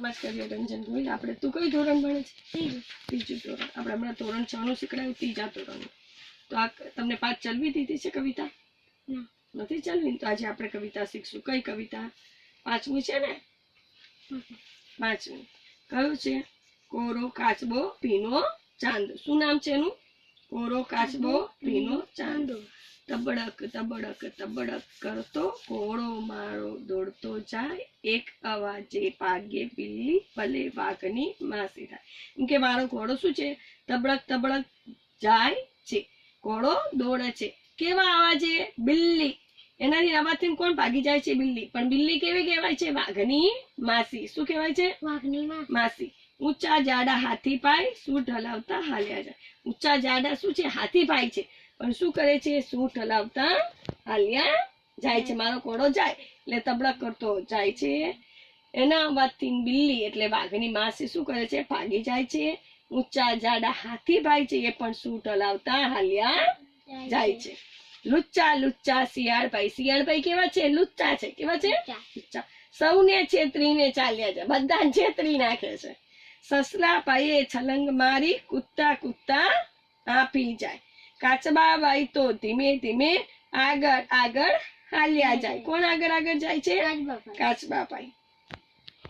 શરૂઆતમાં જ કરીએ રંજન ગોહિલ. આપણે તું કયું ધોરણ ભણે છે? ત્રીજું ધોરણ. આપણે હમણાં ધોરણ 6 નું શીખડાયું, ત્રીજા ધોરણ. તો આ તમને 5 ચલવી દીધી છે કવિતા? નથી ચલવી. તો આજે આપણે કવિતા શીખશું. કઈ કવિતા? 5મી છે ને? 5મી. કયું છે? કોરો કાચબો ભીનો ચાંદો. શું નામ છે એનું? કોરો કાચબો ભીનો ચાંદો. તબડક તબડક તબડક કરતો ઘોડો મારો દોડતો જાય, એક અવાજે પાગે બિલ્લી ભલે વાઘની માસી થાય. એમ કે મારો ઘોડો શું છે? તબડક તબડક જાય છે, ઘોડો દોડે છે. કેવા અવાજે? બિલ્લી. એનાથી અવાજથી કોણ ભાગી જાય છે? બિલ્લી. પણ બિલ્લી કેવી કહેવાય છે? વાઘની માસી. શું કહેવાય છે? વાઘની માસી. ઊંચા જાડા હાથી પાય સૂંઢ હલાવતા હાલ્યા જાય. ઊંચા જાડા શું છે? હાથી પાય છે, પણ શું કરે છે? સૂંઢ હલાવતા હાલ્યા જાય છે. મારો ઘોડો જાય એટલે તબડક કરતો જાય છે. એના અવાજથી બિલ્લી એટલે વાઘની માસી શું કરે છે? ભાગી જાય છે. ઊંચા જાડા હાથી ભાઈ છે, એ પણ સૂંઢ હલાવતા હાલ્યા જાય છે. લુચ્ચા લુચ્ચા શિયાળભાઈ. શિયાળભાઈ કેવા છે? લુચ્ચા છે. કેવા છે? લુચ્ચા. સૌને છેતરીને ચાલ્યા જાય, બધાને છેતરી નાખે છે. સસલા ભાઈએ છલંગ મારી કૂદતા કૂદતા આપી જાય. કાચબા બાઈ તો ધીમે ધીમે આગળ આગળ હાલ્યા જાય. કોણ આગળ આગળ જાય છે? કાચબા બાઈ.